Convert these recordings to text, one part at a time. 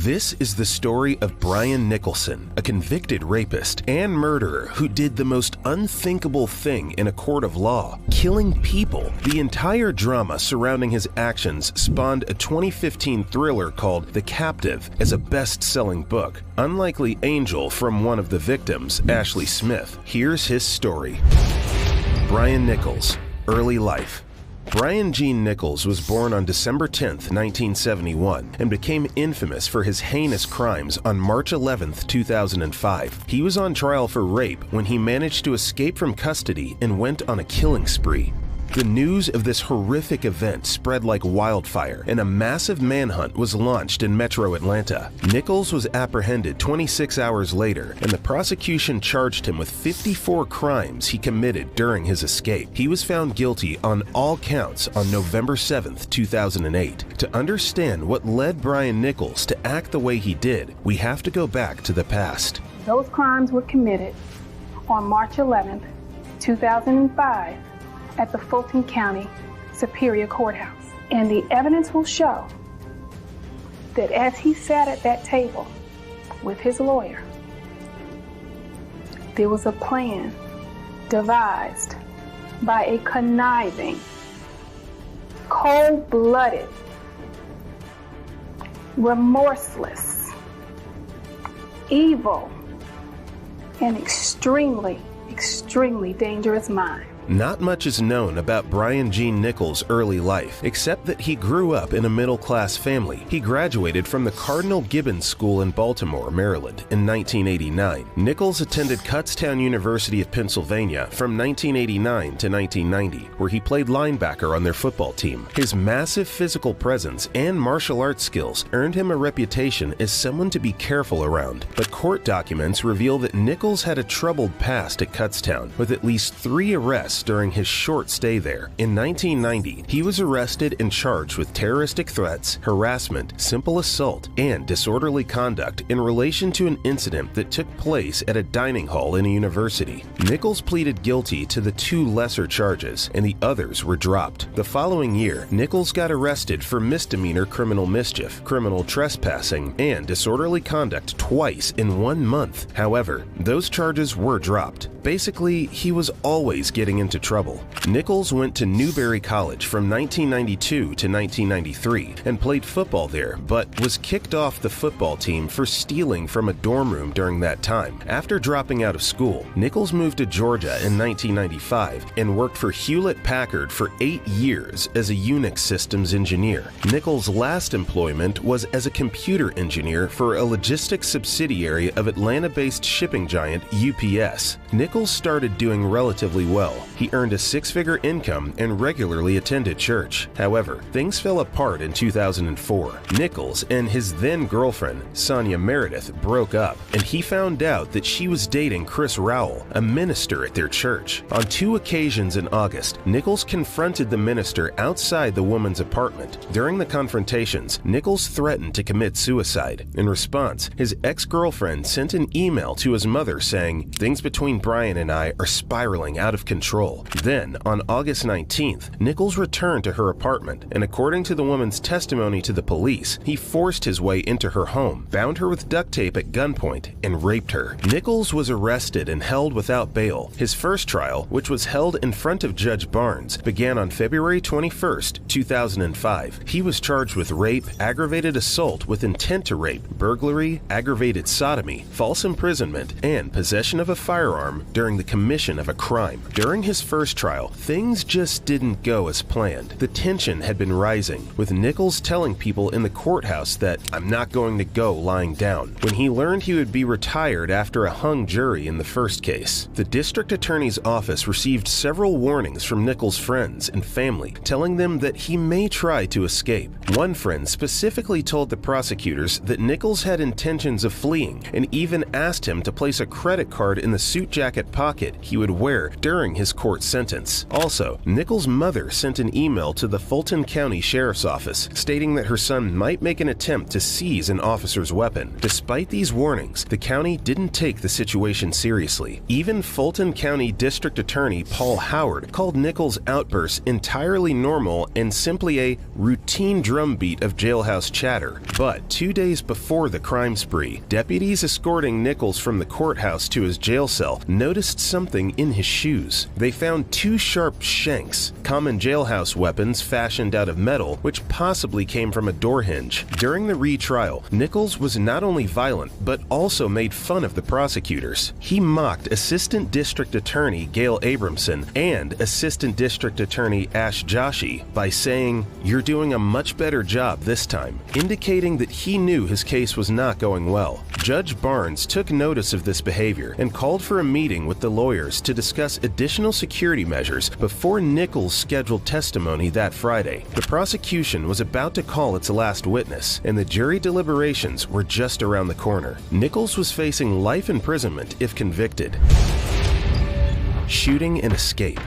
This is the story of Brian Nicholson, a convicted rapist and murderer who did the most unthinkable thing in a court of law, killing people. The entire drama surrounding his actions spawned a 2015 thriller called The Captive as a best-selling book. Unlikely Angel from one of the victims, Ashley Smith. Here's his story. Brian Nichols, early life. Brian Gene Nichols was born on December 10, 1971, and became infamous for his heinous crimes on March 11, 2005. He was on trial for rape when he managed to escape from custody and went on a killing spree. The news of this horrific event spread like wildfire, and a massive manhunt was launched in Metro Atlanta. Nichols was apprehended 26 hours later, and the prosecution charged him with 54 crimes he committed during his escape. He was found guilty on all counts on November 7, 2008. To understand what led Brian Nichols to act the way he did, we have to go back to the past. Those crimes were committed on March 11, 2005, at the Fulton County Superior Courthouse. And the evidence will show that as he sat at that table with his lawyer, there was a plan devised by a conniving, cold-blooded, remorseless, evil, and extremely, extremely dangerous mind. Not much is known about Brian Gene Nichols' early life, except that he grew up in a middle-class family. He graduated from the Cardinal Gibbons School in Baltimore, Maryland, in 1989. Nichols attended Kutztown University of Pennsylvania from 1989 to 1990, where he played linebacker on their football team. His massive physical presence and martial arts skills earned him a reputation as someone to be careful around. But court documents reveal that Nichols had a troubled past at Kutztown, with at least 3 arrests during his short stay there. In 1990, he was arrested and charged with terroristic threats, harassment, simple assault, and disorderly conduct in relation to an incident that took place at a dining hall in a university. Nichols pleaded guilty to the 2 lesser charges, and the others were dropped. The following year, Nichols got arrested for misdemeanor criminal mischief, criminal trespassing, and disorderly conduct twice in 1 month. However, those charges were dropped. Basically, he was always getting into trouble. Nichols went to Newberry College from 1992 to 1993 and played football there, but was kicked off the football team for stealing from a dorm room during that time. After dropping out of school, Nichols moved to Georgia in 1995 and worked for Hewlett-Packard for 8 years as a Unix systems engineer. Nichols' last employment was as a computer engineer for a logistics subsidiary of Atlanta-based shipping giant UPS. Nichols started doing relatively well. He earned a 6-figure income and regularly attended church. However, things fell apart in 2004. Nichols and his then-girlfriend, Sonia Meredith, broke up, and he found out that she was dating Chris Rowell, a minister at their church. On 2 occasions in August, Nichols confronted the minister outside the woman's apartment. During the confrontations, Nichols threatened to commit suicide. In response, his ex-girlfriend sent an email to his mother saying, "Things between Brian and I are spiraling out of control." Then, on August 19th, Nichols returned to her apartment, and according to the woman's testimony to the police, he forced his way into her home, bound her with duct tape at gunpoint, and raped her. Nichols was arrested and held without bail. His first trial, which was held in front of Judge Barnes, began on February 21st, 2005. He was charged with rape, aggravated assault with intent to rape, burglary, aggravated sodomy, false imprisonment, and possession of a firearm during the commission of a crime. During his first trial, things just didn't go as planned. The tension had been rising, with Nichols telling people in the courthouse that, "I'm not going to go lying down," when he learned he would be retired after a hung jury in the first case. The district attorney's office received several warnings from Nichols' friends and family, telling them that he may try to escape. One friend specifically told the prosecutors that Nichols had intentions of fleeing and even asked him to place a credit card in the suit jacket pocket he would wear during his court sentence. Also, Nichols' mother sent an email to the Fulton County Sheriff's Office stating that her son might make an attempt to seize an officer's weapon. Despite these warnings, the county didn't take the situation seriously. Even Fulton County District Attorney Paul Howard called Nichols' outbursts entirely normal and simply a routine drumbeat of jailhouse chatter. But 2 days before the crime spree, deputies escorting Nichols from the courthouse to his jail cell noticed something in his shoes. They found 2 sharp shanks, common jailhouse weapons fashioned out of metal, which possibly came from a door hinge. During the retrial, Nichols was not only violent, but also made fun of the prosecutors. He mocked Assistant District Attorney Gail Abramson and Assistant District Attorney Ash Joshi by saying, "You're doing a much better job this time," indicating that he knew his case was not going well. Judge Barnes took notice of this behavior and called for a meeting with the lawyers to discuss additional security measures before Nichols' scheduled testimony that Friday. The prosecution was about to call its last witness, and the jury deliberations were just around the corner. Nichols was facing life imprisonment if convicted. Shooting and escape.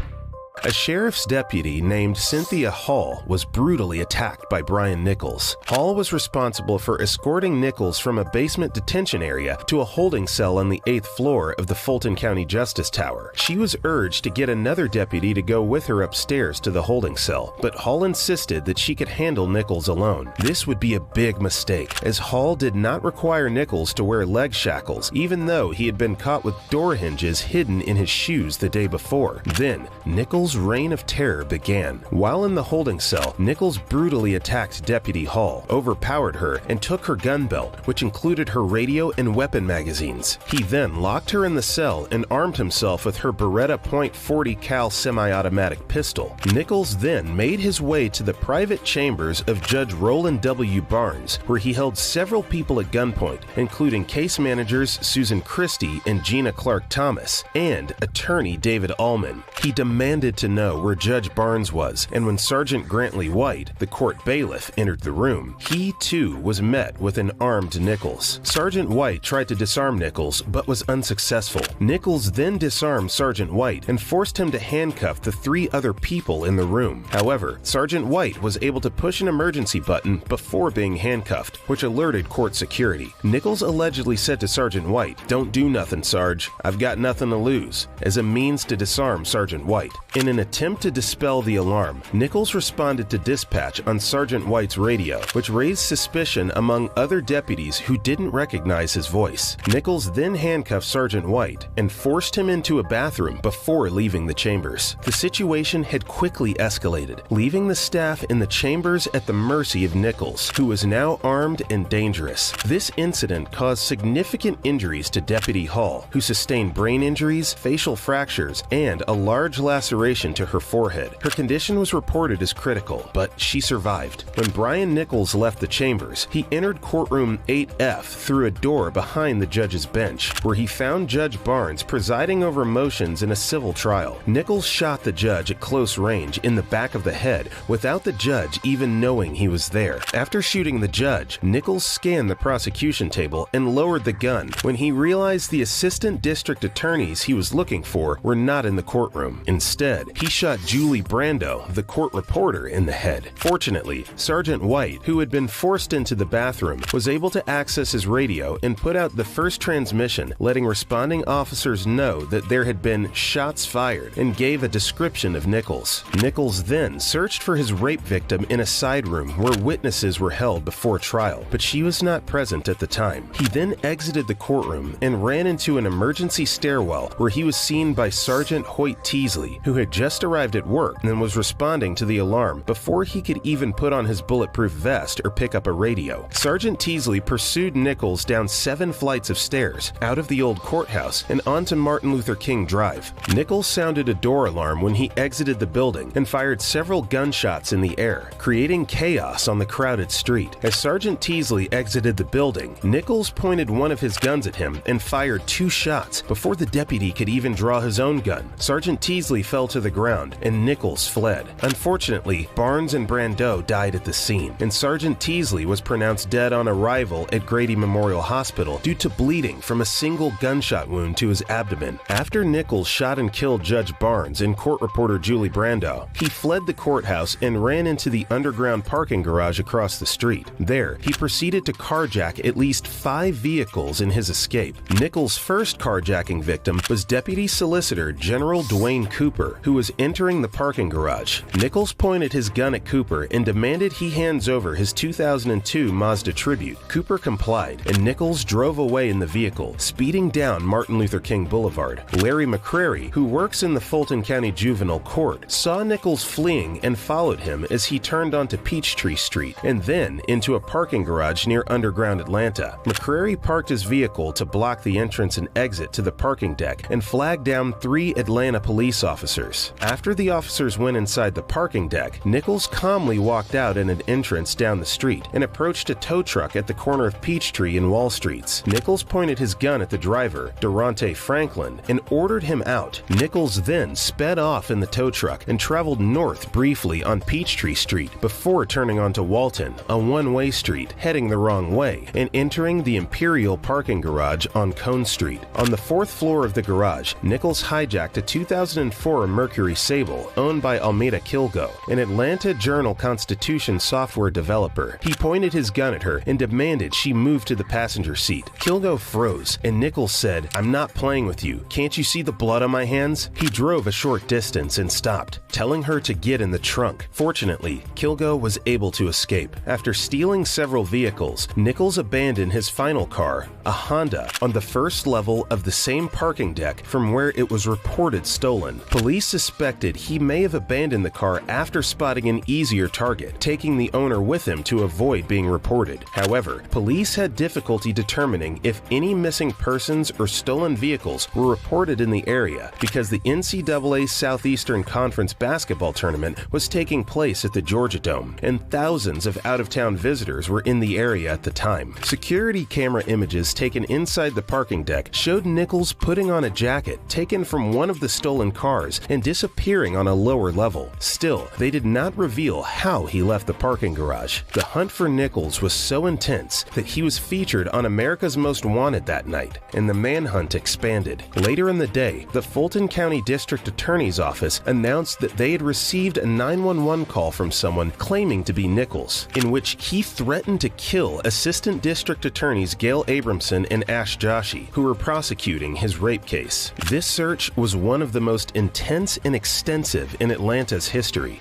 A sheriff's deputy named Cynthia Hall was brutally attacked by Brian Nichols. Hall was responsible for escorting Nichols from a basement detention area to a holding cell on the 8th floor of the Fulton County Justice Tower. She was urged to get another deputy to go with her upstairs to the holding cell, but Hall insisted that she could handle Nichols alone. This would be a big mistake, as Hall did not require Nichols to wear leg shackles, even though he had been caught with door hinges hidden in his shoes the day before. Then, Nichols' reign of terror began. While in the holding cell, Nichols brutally attacked Deputy Hall, overpowered her, and took her gun belt, which included her radio and weapon magazines. He then locked her in the cell and armed himself with her Beretta .40 cal semi-automatic pistol. Nichols then made his way to the private chambers of Judge Roland W. Barnes, where he held several people at gunpoint, including case managers Susan Christie and Gina Clark Thomas, and attorney David Allman. He demanded to know where Judge Barnes was, and when Sergeant Grantley White, the court bailiff, entered the room, he too was met with an armed Nichols. Sergeant White tried to disarm Nichols, but was unsuccessful. Nichols then disarmed Sergeant White and forced him to handcuff the 3 other people in the room. However, Sergeant White was able to push an emergency button before being handcuffed, which alerted court security. Nichols allegedly said to Sergeant White, "Don't do nothing, Sarge. I've got nothing to lose," as a means to disarm Sergeant White. In an attempt to dispel the alarm, Nichols responded to dispatch on Sergeant White's radio, which raised suspicion among other deputies who didn't recognize his voice. Nichols then handcuffed Sergeant White and forced him into a bathroom before leaving the chambers. The situation had quickly escalated, leaving the staff in the chambers at the mercy of Nichols, who was now armed and dangerous. This incident caused significant injuries to Deputy Hall, who sustained brain injuries, facial fractures, and a large laceration to her forehead. Her condition was reported as critical, but she survived. When Brian Nichols left the chambers, he entered courtroom 8F through a door behind the judge's bench, where he found Judge Barnes presiding over motions in a civil trial. Nichols shot the judge at close range in the back of the head without the judge even knowing he was there. After shooting the judge, Nichols scanned the prosecution table and lowered the gun when he realized the assistant district attorneys he was looking for were not in the courtroom. Instead, he shot Julie Brando, the court reporter, in the head. Fortunately, Sergeant White, who had been forced into the bathroom, was able to access his radio and put out the first transmission, letting responding officers know that there had been shots fired, and gave a description of Nichols. Nichols then searched for his rape victim in a side room where witnesses were held before trial, but she was not present at the time. He then exited the courtroom and ran into an emergency stairwell where he was seen by Sergeant Hoyt Teasley, who had just arrived at work and was responding to the alarm before he could even put on his bulletproof vest or pick up a radio. Sergeant Teasley pursued Nichols down 7 flights of stairs, out of the old courthouse and onto Martin Luther King Drive. Nichols sounded a door alarm when he exited the building and fired several gunshots in the air, creating chaos on the crowded street. As Sergeant Teasley exited the building, Nichols pointed one of his guns at him and fired 2 shots before the deputy could even draw his own gun. Sergeant Teasley fell to the the ground, and Nichols fled. Unfortunately, Barnes and Brandeau died at the scene, and Sergeant Teasley was pronounced dead on arrival at Grady Memorial Hospital due to bleeding from a single gunshot wound to his abdomen. After Nichols shot and killed Judge Barnes and court reporter Julie Brandeau, he fled the courthouse and ran into the underground parking garage across the street. There, he proceeded to carjack at least 5 vehicles in his escape. Nichols' first carjacking victim was Deputy Solicitor General Dwayne Cooper, who was entering the parking garage. Nichols pointed his gun at Cooper and demanded he hands over his 2002 Mazda Tribute. Cooper complied, and Nichols drove away in the vehicle, speeding down Martin Luther King Boulevard. Larry McCrary, who works in the Fulton County Juvenile Court, saw Nichols fleeing and followed him as he turned onto Peachtree Street and then into a parking garage near Underground Atlanta. McCrary parked his vehicle to block the entrance and exit to the parking deck and flagged down 3 Atlanta police officers. After the officers went inside the parking deck, Nichols calmly walked out at an entrance down the street and approached a tow truck at the corner of Peachtree and Wall Streets. Nichols pointed his gun at the driver, Durante Franklin, and ordered him out. Nichols then sped off in the tow truck and traveled north briefly on Peachtree Street before turning onto Walton, a one-way street, heading the wrong way, and entering the Imperial parking garage on Cone Street. On the 4th floor of the garage, Nichols hijacked a 2004 Mercury Sable owned by Almeida Kilgo, an Atlanta Journal-Constitution software developer. He pointed his gun at her and demanded she move to the passenger seat. Kilgo froze, and Nichols said, "I'm not playing with you. Can't you see the blood on my hands?" He drove a short distance and stopped, telling her to get in the trunk. Fortunately, Kilgo was able to escape. After stealing several vehicles, Nichols abandoned his final car, a Honda, on the first level of the same parking deck from where it was reported stolen. Police suspected he may have abandoned the car after spotting an easier target, taking the owner with him to avoid being reported. However, police had difficulty determining if any missing persons or stolen vehicles were reported in the area because the NCAA Southeastern Conference basketball tournament was taking place at the Georgia Dome, and thousands of out-of-town visitors were in the area at the time. Security camera images taken inside the parking deck showed Nichols putting on a jacket taken from one of the stolen cars and disappearing on a lower level. Still, they did not reveal how he left the parking garage. The hunt for Nichols was so intense that he was featured on America's Most Wanted that night, and the manhunt expanded. Later in the day, the Fulton County District Attorney's Office announced that they had received a 911 call from someone claiming to be Nichols, in which he threatened to kill Assistant District Attorneys Gail Abramson and Ash Joshi, who were prosecuting his rape case. This search was one of the most intense and extensive in Atlanta's history.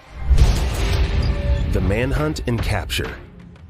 The manhunt and capture.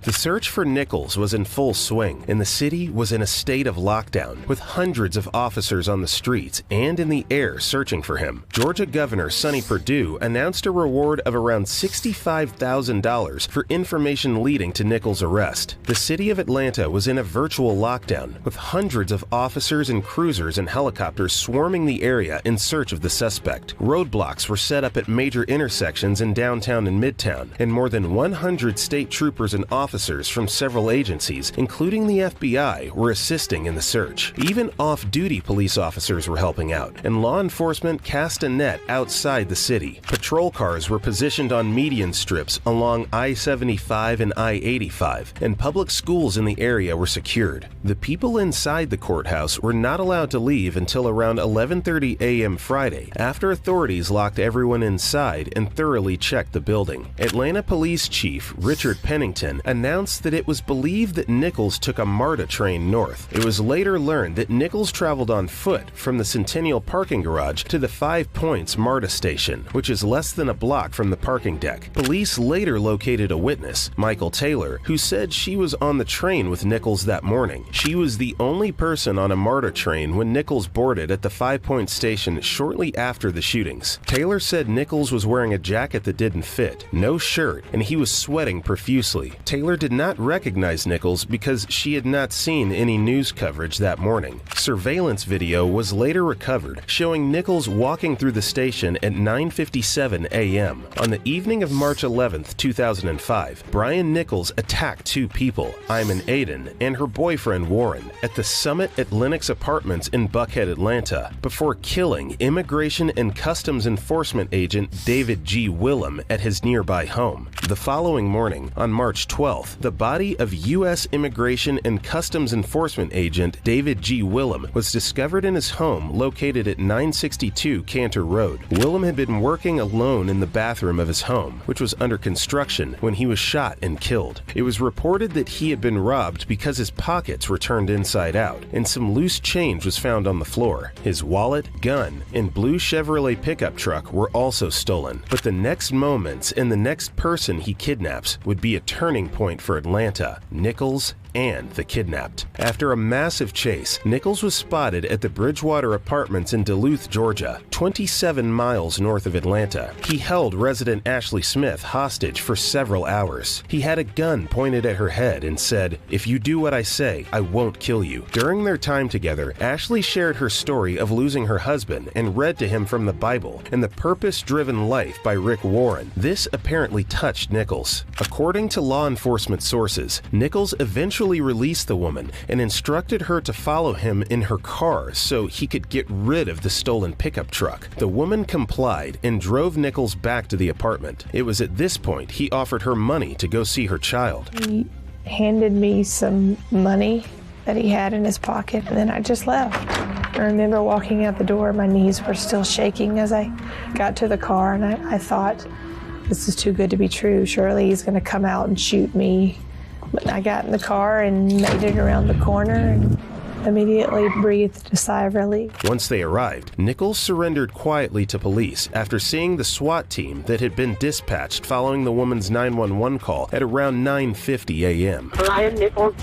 The search for Nichols was in full swing, and the city was in a state of lockdown, with hundreds of officers on the streets and in the air searching for him. Georgia Governor Sonny Perdue announced a reward of around $65,000 for information leading to Nichols' arrest. The city of Atlanta was in a virtual lockdown, with hundreds of officers and cruisers and helicopters swarming the area in search of the suspect. Roadblocks were set up at major intersections in downtown and midtown, and more than 100 state troopers and officers from several agencies, including the FBI, were assisting in the search. Even off-duty police officers were helping out, and law enforcement cast a net outside the city. Patrol cars were positioned on median strips along I-75 and I-85, and public schools in the area were secured. The people inside the courthouse were not allowed to leave until around 11:30 a.m. Friday, after authorities locked everyone inside and thoroughly checked the building. Atlanta Police Chief Richard Pennington announced that it was believed that Nichols took a MARTA train north. It was later learned that Nichols traveled on foot from the Centennial parking garage to the 5 Points MARTA station, which is less than a block from the parking deck. Police later located a witness, Michael Taylor, who said she was on the train with Nichols that morning. She was the only person on a MARTA train when Nichols boarded at the 5 Points station shortly after the shootings. Taylor said Nichols was wearing a jacket that didn't fit, no shirt, and he was sweating profusely. Taylor Taylor did not recognize Nichols because she had not seen any news coverage that morning. Surveillance video was later recovered, showing Nichols walking through the station at 9:57 a.m. On the evening of March 11, 2005, Brian Nichols attacked two people, Iman Aiden and her boyfriend Warren, at the Summit at Lenox Apartments in Buckhead, Atlanta, before killing Immigration and Customs Enforcement agent David G. Willem at his nearby home. The following morning, on March 12th, the body of U.S. Immigration and Customs Enforcement agent David G. Willem was discovered in his home located at 962 Cantor Road. Willem had been working alone in the bathroom of his home, which was under construction, when he was shot and killed. It was reported that he had been robbed because his pockets were turned inside out, and some loose change was found on the floor. His wallet, gun, and blue Chevrolet pickup truck were also stolen. But the next moments and the next person he kidnaps would be a turning point for Atlanta, Nichols, and the kidnapped. After a massive chase, Nichols was spotted at the Bridgewater Apartments in Duluth, Georgia, 27 miles north of Atlanta. He held resident Ashley Smith hostage for several hours. He had a gun pointed at her head and said, "If you do what I say, I won't kill you." During their time together, Ashley shared her story of losing her husband and read to him from the Bible and The Purpose-Driven Life by Rick Warren. This apparently touched Nichols. According to law enforcement sources, Nichols eventually released the woman and instructed her to follow him in her car so he could get rid of the stolen pickup truck. The woman complied and drove Nichols back to the apartment. It was at this point he offered her money to go see her child. He handed me some money that he had in his pocket, and then I just left. I remember walking out the door, my knees were still shaking as I got to the car, and I thought, this is too good to be true. Surely he's going to come out and shoot me. But I got in the car and made it around the corner and immediately breathed a sigh of relief. Once they arrived, Nichols surrendered quietly to police after seeing the SWAT team that had been dispatched following the woman's 911 call at around 9:50 a.m. Brian Nichols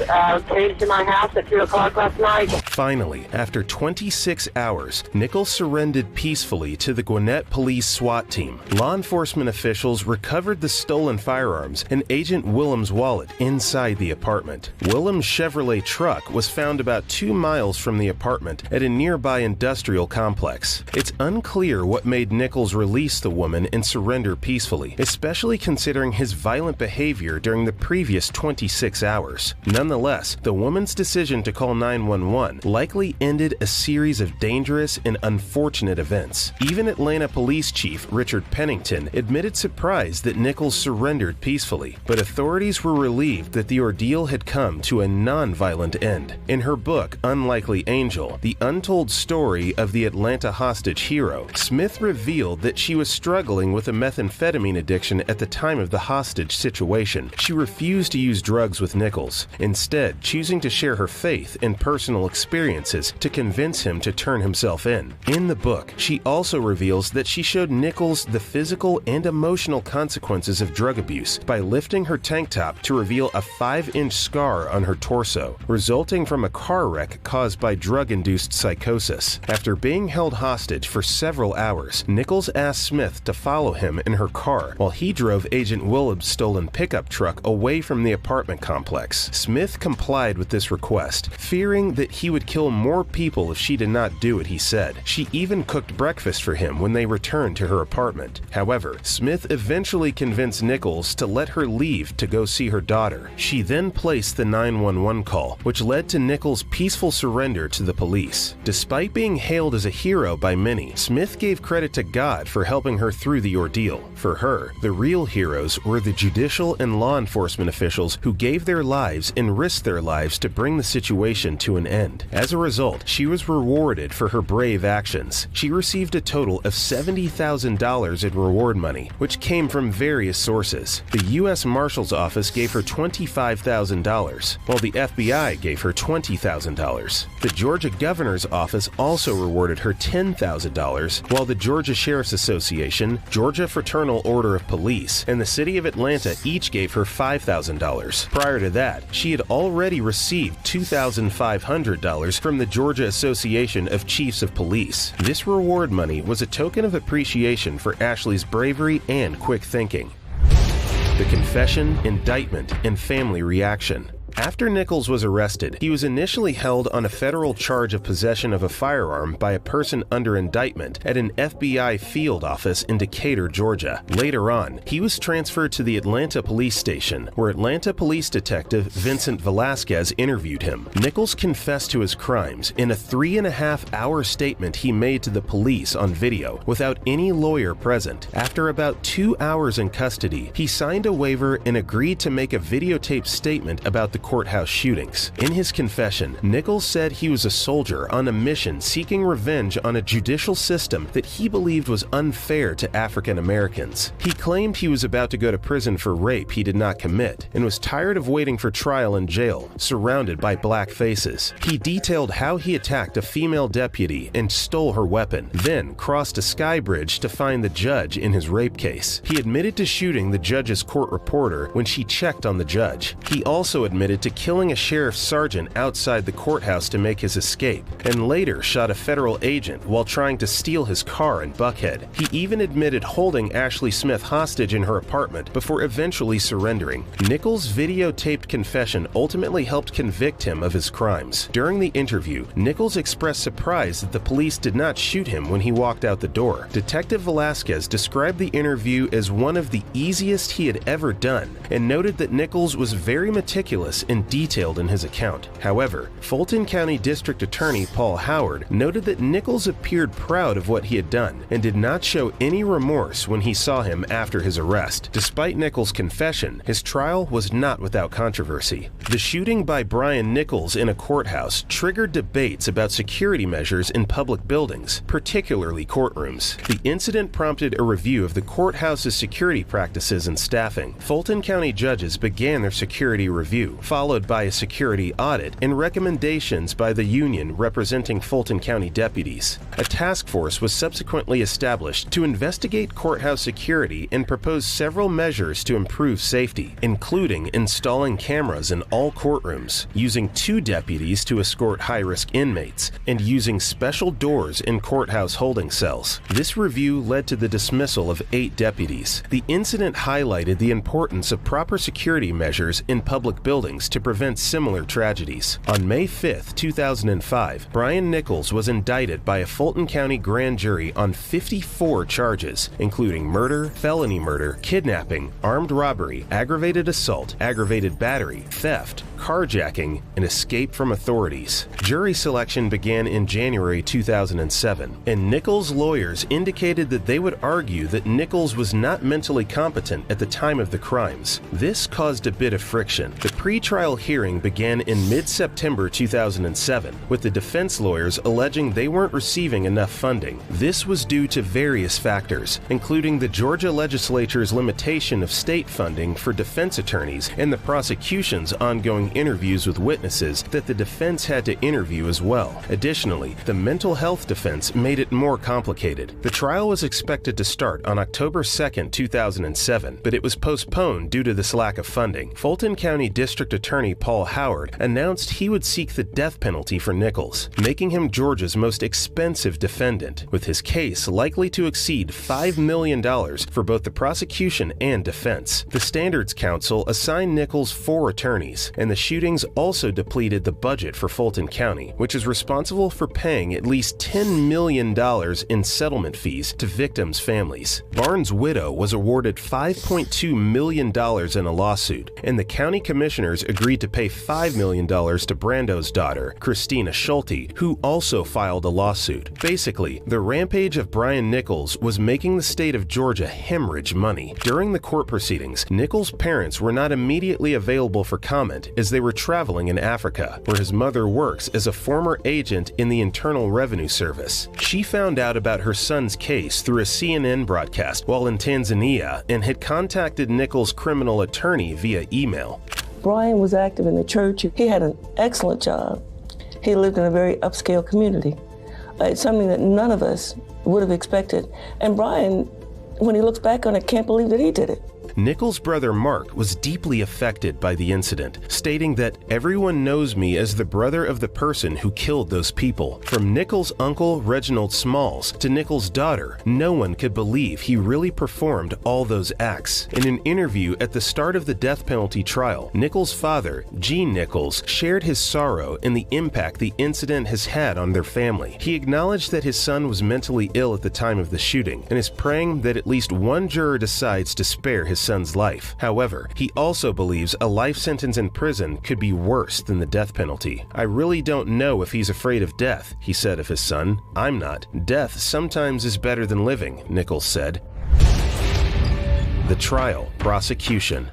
came to my house at 2 o'clock last night. Finally, after 26 hours, Nichols surrendered peacefully to the Gwinnett Police SWAT team. Law enforcement officials recovered the stolen firearms and Agent Willem's wallet inside the apartment. Willem's Chevrolet truck was found about 2 miles from the apartment at a nearby industrial complex. It's unclear what made Nichols release the woman and surrender peacefully, especially considering his violent behavior during the previous 26 hours. Nonetheless, the woman's decision to call 911 likely ended a series of dangerous and unfortunate events. Even Atlanta Police Chief Richard Pennington admitted surprise that Nichols surrendered peacefully, but authorities were relieved that the ordeal had come to a non-violent end. In her book, Unlikely Angel, the untold story of the Atlanta hostage hero, Smith revealed that she was struggling with a methamphetamine addiction at the time of the hostage situation. She refused to use drugs with Nichols, instead choosing to share her faith and personal experiences to convince him to turn himself in. In the book, she also reveals that she showed Nichols the physical and emotional consequences of drug abuse by lifting her tank top to reveal a 5-inch scar on her torso, resulting from a car wreck caused by drug-induced psychosis. After being held hostage for several hours, Nichols asked Smith to follow him in her car while he drove Agent Willem's stolen pickup truck away from the apartment complex. Smith complied with this request, fearing that he would kill more people if she did not do what he said. She even cooked breakfast for him when they returned to her apartment. However, Smith eventually convinced Nichols to let her leave to go see her daughter. She then placed the 911 call, which led to Nichols' peaceful surrender to the police. Despite being hailed as a hero by many, Smith gave credit to God for helping her through the ordeal. For her, the real heroes were the judicial and law enforcement officials who gave their lives and risked their lives to bring the situation to an end. As a result, she was rewarded for her brave actions. She received a total of $70,000 in reward money, which came from various sources. The U.S. Marshal's Office gave her $25,000, while the FBI gave her $20,000. The Georgia Governor's Office also rewarded her $10,000, while the Georgia Sheriff's Association, Georgia Fraternal Order of Police, and the City of Atlanta each gave her $5,000. Prior to that, she had already received $2,500 from the Georgia Association of Chiefs of Police. This reward money was a token of appreciation for Ashley's bravery and quick thinking. the confession, indictment, and family reaction. After Nichols was arrested, he was initially held on a federal charge of possession of a firearm by a person under indictment at an FBI field office in Decatur, Georgia. Later on, he was transferred to the Atlanta police station, where Atlanta police detective Vincent Velasquez interviewed him. Nichols confessed to his crimes in a 3.5-hour statement he made to the police on video without any lawyer present. After about 2 hours in custody, he signed a waiver and agreed to make a videotaped statement about the courthouse shootings. In his confession, Nichols said he was a soldier on a mission seeking revenge on a judicial system that he believed was unfair to African Americans. He claimed he was about to go to prison for rape he did not commit and was tired of waiting for trial in jail, surrounded by black faces. He detailed how he attacked a female deputy and stole her weapon, then crossed a sky bridge to find the judge in his rape case. He admitted to shooting the judge's court reporter when she checked on the judge. He also admitted to killing a sheriff's sergeant outside the courthouse to make his escape, and later shot a federal agent while trying to steal his car in Buckhead. He even admitted holding Ashley Smith hostage in her apartment before eventually surrendering. Nichols' videotaped confession ultimately helped convict him of his crimes. During the interview, Nichols expressed surprise that the police did not shoot him when he walked out the door. Detective Velasquez described the interview as one of the easiest he had ever done, and noted that Nichols was very meticulous and detailed in his account. However, Fulton County District Attorney Paul Howard noted that Nichols appeared proud of what he had done and did not show any remorse when he saw him after his arrest. Despite Nichols' confession, his trial was not without controversy. The shooting by Brian Nichols in a courthouse triggered debates about security measures in public buildings, particularly courtrooms. The incident prompted a review of the courthouse's security practices and staffing. Fulton County judges began their security review, followed by a security audit and recommendations by the union representing Fulton County deputies. A task force was subsequently established to investigate courthouse security and propose several measures to improve safety, including installing cameras in all courtrooms, using 2 deputies to escort high-risk inmates, and using special doors in courthouse holding cells. This review led to the dismissal of 8 deputies. The incident highlighted the importance of proper security measures in public buildings to prevent similar tragedies. On May 5, 2005, Brian Nichols was indicted by a Fulton County grand jury on 54 charges, including murder, felony murder, kidnapping, armed robbery, aggravated assault, aggravated battery, theft, carjacking, and escape from authorities. Jury selection began in January 2007, and Nichols' lawyers indicated that they would argue that Nichols was not mentally competent at the time of the crimes. This caused a bit of friction. The pre-trial hearing began in mid-September 2007, with the defense lawyers alleging they weren't receiving enough funding. This was due to various factors, including the Georgia legislature's limitation of state funding for defense attorneys and the prosecution's ongoing interviews with witnesses that the defense had to interview as well. Additionally, the mental health defense made it more complicated. The trial was expected to start on October 2, 2007, but it was postponed due to this lack of funding. Fulton County District Attorney Paul Howard announced he would seek the death penalty for Nichols, making him Georgia's most expensive defendant, with his case likely to exceed $5 million for both the prosecution and defense. The Standards Council assigned Nichols 4 attorneys, and the shootings also depleted the budget for Fulton County, which is responsible for paying at least $10 million in settlement fees to victims' families. Barnes' widow was awarded $5.2 million in a lawsuit, and the county commissioners agreed to pay $5 million to Brando's daughter, Christina Schulte, who also filed a lawsuit. Basically, the rampage of Brian Nichols was making the state of Georgia hemorrhage money. During the court proceedings, Nichols' parents were not immediately available for comment as they were traveling in Africa, where his mother works as a former agent in the Internal Revenue Service. She found out about her son's case through a CNN broadcast while in Tanzania and had contacted Nichols' criminal attorney via email. Brian was active in the church. He had an excellent job. He lived in a very upscale community. It's something that none of us would have expected. And Brian, when he looks back on it, can't believe that he did it. Nichols' brother Mark was deeply affected by the incident, stating that everyone knows me as the brother of the person who killed those people. From Nichols' uncle Reginald Smalls to Nichols' daughter, no one could believe he really performed all those acts. In an interview at the start of the death penalty trial, Nichols' father, Gene Nichols, shared his sorrow and the impact the incident has had on their family. He acknowledged that his son was mentally ill at the time of the shooting and is praying that at least one juror decides to spare his son's life. However, he also believes a life sentence in prison could be worse than the death penalty. "I really don't know if he's afraid of death," he said of his son. "I'm not. Death sometimes is better than living," Nichols said. The trial, prosecution.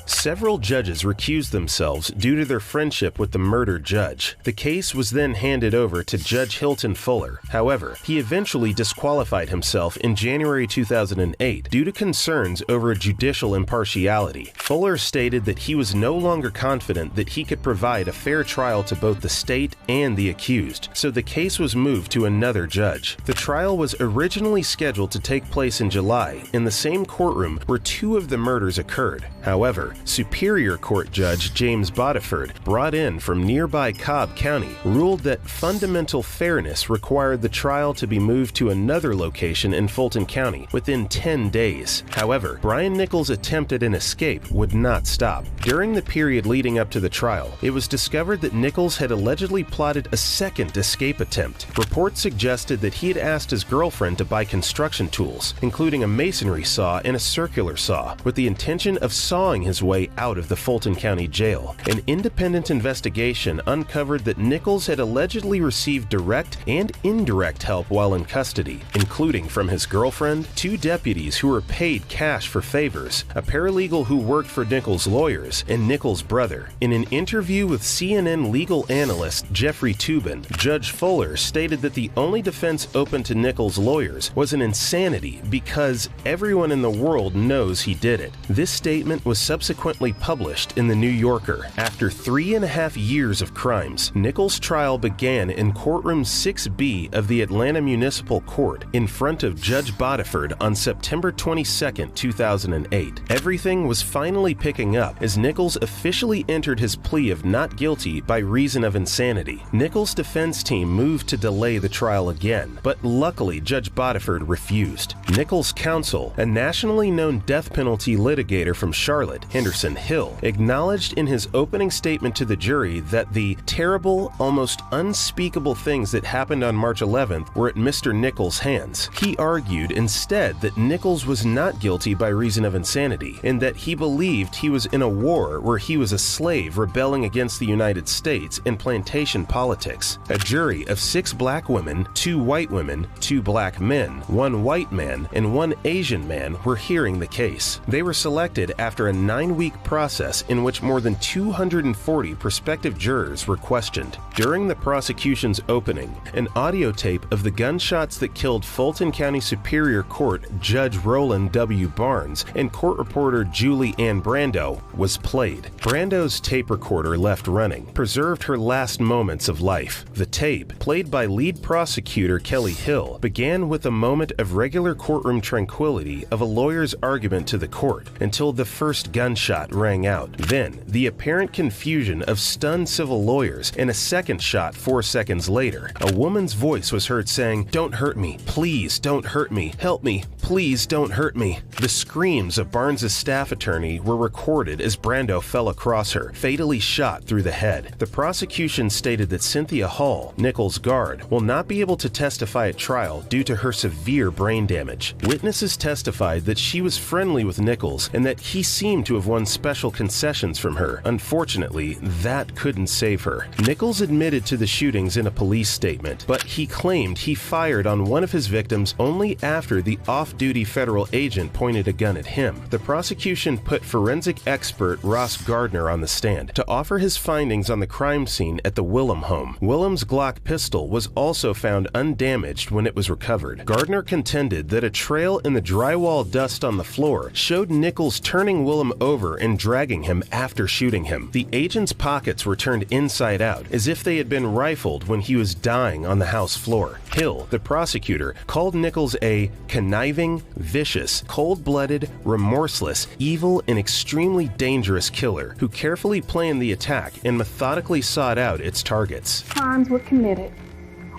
Several judges recused themselves due to their friendship with the murdered judge. The case was then handed over to Judge Hilton Fuller. However, he eventually disqualified himself in January 2008 due to concerns over judicial impartiality. Fuller stated that he was no longer confident that he could provide a fair trial to both the state and the accused, so the case was moved to another judge. The trial was originally scheduled to take place in July in the same courtroom where two of the murders occurred. However, Superior Court Judge James Botiford, brought in from nearby Cobb County, ruled that fundamental fairness required the trial to be moved to another location in Fulton County within 10 days. However, Brian Nichols' attempt at an escape would not stop. During the period leading up to the trial, it was discovered that Nichols had allegedly plotted a second escape attempt. Reports suggested that he had asked his girlfriend to buy construction tools, including a masonry saw and a circular saw, with the intention of sawing his way out of the Fulton County Jail. An independent investigation uncovered that Nichols had allegedly received direct and indirect help while in custody, including from his girlfriend, two deputies who were paid cash for favors, a paralegal who worked for Nichols' lawyers, and Nichols' brother. In an interview with CNN legal analyst Jeffrey Toobin, Judge Fuller stated that the only defense open to Nichols' lawyers was an insanity because everyone in the world knows he did it. This statement was subsequently published in the New Yorker. After 3.5 years of crimes, Nichols' trial began in courtroom 6B of the Atlanta Municipal Court in front of Judge Botiford on September 22, 2008. Everything was finally picking up as Nichols officially entered his plea of not guilty by reason of insanity. Nichols' defense team moved to delay the trial again, but luckily Judge Botiford refused. Nichols' counsel, a nationally known death penalty litigator from Charlotte, Henderson Hill, acknowledged in his opening statement to the jury that the terrible, almost unspeakable things that happened on March 11th were at Mr. Nichols' hands. He argued instead that Nichols was not guilty by reason of insanity, and that he believed he was in a war where he was a slave rebelling against the United States in plantation politics. A jury of 6 black women, 2 white women, 2 black men, 1 white man, and 1 Asian man were hearing the case. They were selected after a 9-week process in which more than 240 prospective jurors were questioned. During the prosecution's opening, an audio tape of the gunshots that killed Fulton County Superior Court Judge Roland W. Barnes and court reporter Julie Ann Brando was played. Brando's tape recorder left running, preserved her last moments of life. The tape, played by lead prosecutor Kelly Hill, began with a moment of regular courtroom tranquility of a lawyer's argument to the court until the first gunshot rang out. Then, the apparent confusion of stunned civil lawyers, and a second shot 4 seconds later. A woman's voice was heard saying, "Don't hurt me. Please don't hurt me. Help me. Please don't hurt me." The screams of Barnes' staff attorney were recorded as Brando fell across her, fatally shot through the head. The prosecution stated that Cynthia Hall, Nichols' guard, will not be able to testify at trial due to her severe brain damage. Witnesses testified that she was friendly with Nichols and that he seemed to have won special concessions from her. Unfortunately, that couldn't save her. Nichols admitted to the shootings in a police statement, but he claimed he fired on one of his victims only after the off-duty federal agent pointed a gun at him. The prosecution put forensic expert Ross Gardner on the stand to offer his findings on the crime scene at the Willem home. Willem's Glock pistol was also found undamaged when it was recovered. Gardner contended that a trail in the drywall dust on the floor showed Nichols turning Willem over over and dragging him after shooting him. The agent's pockets were turned inside out, as if they had been rifled when he was dying on the house floor. Hill, the prosecutor, called Nichols a conniving, vicious, cold-blooded, remorseless, evil, and extremely dangerous killer who carefully planned the attack and methodically sought out its targets. Crimes were committed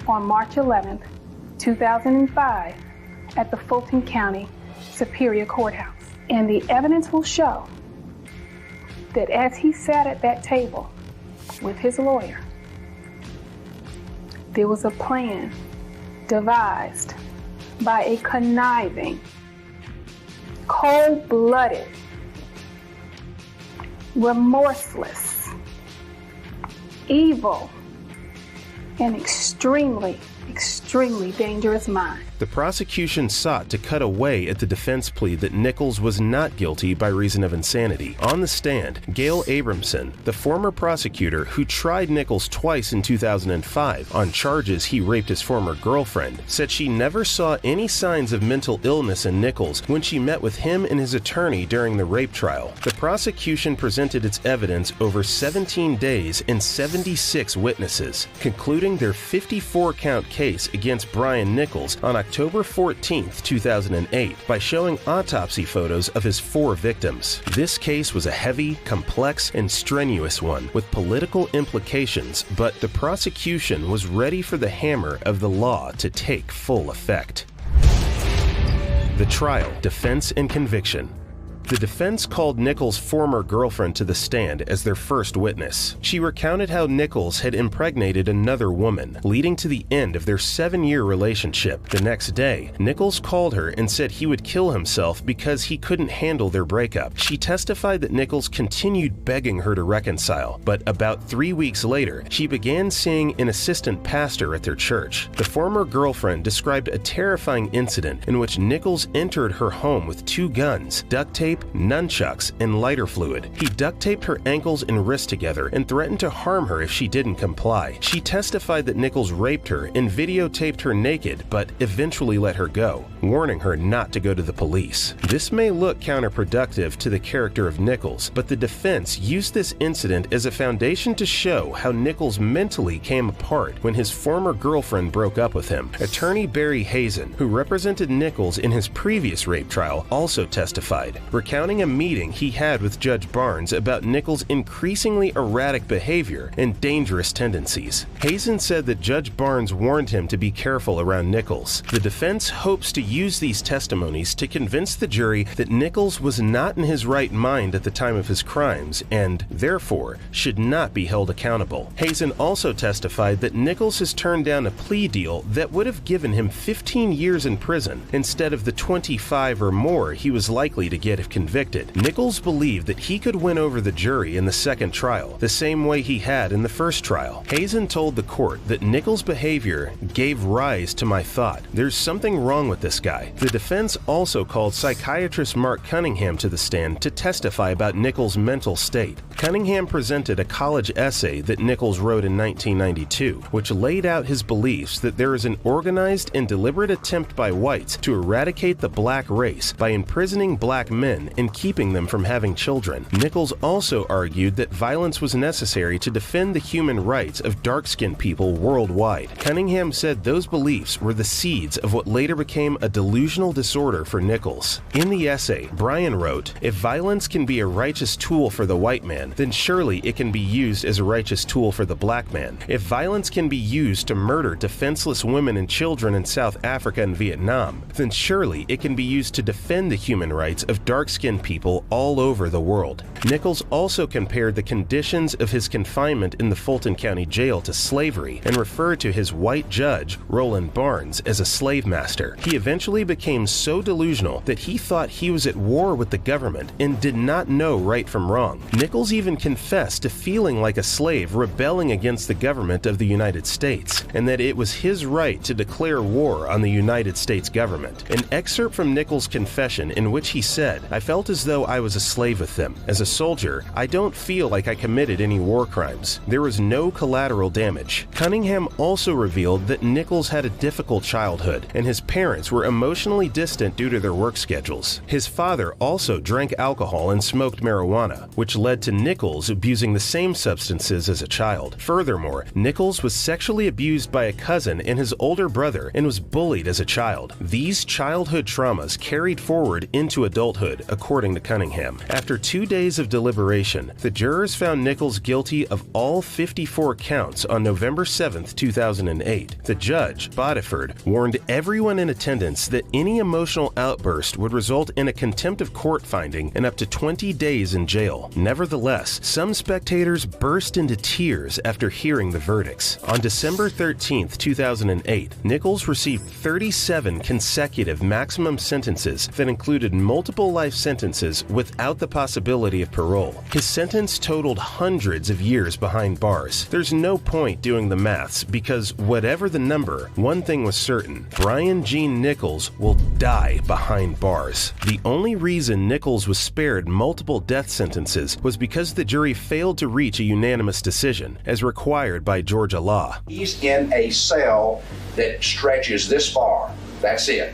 on March 11, 2005 at the Fulton County Superior Courthouse. And the evidence will show that as he sat at that table with his lawyer, there was a plan devised by a conniving, cold-blooded, remorseless, evil, and extremely dangerous mind. The prosecution sought to cut away at the defense plea that Nichols was not guilty by reason of insanity. On the stand, Gail Abramson, the former prosecutor who tried Nichols twice in 2005 on charges he raped his former girlfriend, said she never saw any signs of mental illness in Nichols when she met with him and his attorney during the rape trial. The prosecution presented its evidence over 17 days and 76 witnesses, concluding their 54-count case against Brian Nichols on October 14, 2008, by showing autopsy photos of his 4 victims. This case was a heavy, complex, and strenuous one with political implications, but the prosecution was ready for the hammer of the law to take full effect. The trial, defense, and conviction. The defense called Nichols' former girlfriend to the stand as their first witness. She recounted how Nichols had impregnated another woman, leading to the end of their 7-year relationship. The next day, Nichols called her and said he would kill himself because he couldn't handle their breakup. She testified that Nichols continued begging her to reconcile, but about 3 weeks later, she began seeing an assistant pastor at their church. The former girlfriend described a terrifying incident in which Nichols entered her home with 2 guns, duct tape, nunchucks, and lighter fluid. He duct taped her ankles and wrists together and threatened to harm her if she didn't comply. She testified that Nichols raped her and videotaped her naked, but eventually let her go, warning her not to go to the police. This may look counterproductive to the character of Nichols, but the defense used this incident as a foundation to show how Nichols mentally came apart when his former girlfriend broke up with him. Attorney Barry Hazen, who represented Nichols in his previous rape trial, also testified, recounting a meeting he had with Judge Barnes about Nichols' increasingly erratic behavior and dangerous tendencies. Hazen said that Judge Barnes warned him to be careful around Nichols. The defense hopes to use these testimonies to convince the jury that Nichols was not in his right mind at the time of his crimes and, therefore, should not be held accountable. Hazen also testified that Nichols has turned down a plea deal that would have given him 15 years in prison instead of the 25 or more he was likely to get if convicted. Nichols believed that he could win over the jury in the second trial, the same way he had in the first trial. Hazen told the court that Nichols' behavior gave rise to my thought, there's something wrong with this guy. The defense also called psychiatrist Mark Cunningham to the stand to testify about Nichols' mental state. Cunningham presented a college essay that Nichols wrote in 1992, which laid out his beliefs that there is an organized and deliberate attempt by whites to eradicate the black race by imprisoning black men and keeping them from having children. Nichols also argued that violence was necessary to defend the human rights of dark-skinned people worldwide. Cunningham said those beliefs were the seeds of what later became a delusional disorder for Nichols. In the essay, Brian wrote, "If violence can be a righteous tool for the white man, then surely it can be used as a righteous tool for the black man. If violence can be used to murder defenseless women and children in South Africa and Vietnam, then surely it can be used to defend the human rights of dark-skinned people all over the world." Nichols also compared the conditions of his confinement in the Fulton County Jail to slavery and referred to his white judge, Roland Barnes, as a slave master. He eventually became so delusional that he thought he was at war with the government and did not know right from wrong. Nichols even confessed to feeling like a slave rebelling against the government of the United States, and that it was his right to declare war on the United States government. An excerpt from Nichols' confession in which he said, "I felt as though I was a slave with them. As a soldier, I don't feel like I committed any war crimes. There was no collateral damage. Cunningham also revealed that Nichols had a difficult childhood, and his parents were emotionally distant due to their work schedules. His father also drank alcohol and smoked marijuana, which led to Nichols abusing the same substances as a child. Furthermore, Nichols was sexually abused by a cousin and his older brother and was bullied as a child. These childhood traumas carried forward into adulthood, according to Cunningham. After 2 days of deliberation, the jurors found Nichols guilty of all 54 counts on November 7, 2008. The judge, Bodiford, warned everyone in attendance that any emotional outburst would result in a contempt of court finding and up to 20 days in jail. Nevertheless, some spectators burst into tears after hearing the verdicts. On December 13, 2008, Nichols received 37 consecutive maximum sentences that included multiple life sentences without the possibility of parole. His sentence totaled hundreds of years behind bars. There's no point doing the maths because whatever the number, one thing was certain: Brian Gene Nichols will die behind bars. The only reason Nichols was spared multiple death sentences was because the jury failed to reach a unanimous decision, as required by Georgia law. He's in a cell that stretches this far. That's it.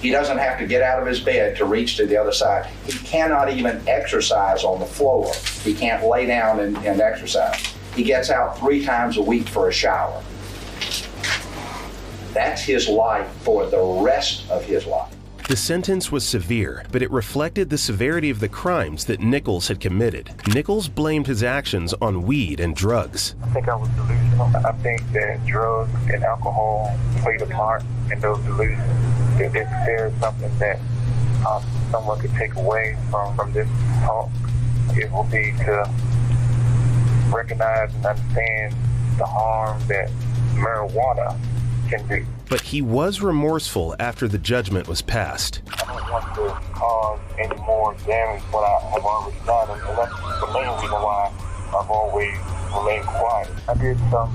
He doesn't have to get out of his bed to reach to the other side. He cannot even exercise on the floor. He can't lay down and exercise. He gets out 3 times a week for a shower. That's his life for the rest of his life. The sentence was severe, but it reflected the severity of the crimes that Nichols had committed. Nichols blamed his actions on weed and drugs. I think I was delusional. I think that drugs and alcohol played a part in those delusions. If there's something that someone could take away from this talk, it will be to recognize and understand the harm that marijuana can do. But he was remorseful after the judgment was passed. I don't want to cause any more damage than I have already done, and that's the main reason why I've always remained quiet. I did some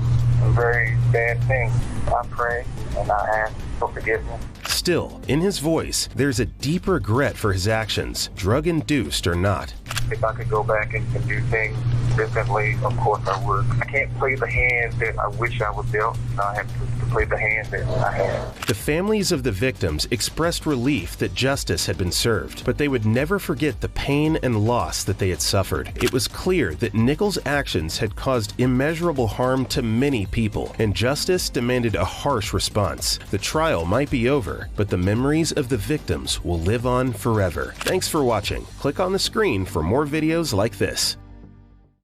very bad things. I pray and I ask for forgiveness. Still, in his voice, there's a deep regret for his actions, drug-induced or not. If I could go back and do things differently, of course I would. I can't play the hand that I wish I was dealt. I have to play the hand that I have. The families of the victims expressed relief that justice had been served, but they would never forget the pain and loss that they had suffered. It was clear that Nichols' actions had caused immeasurable harm to many people, and justice demanded a harsh response. The trial might be over, but the memories of the victims will live on forever. Thanks for watching. Click on the screen for more videos like this.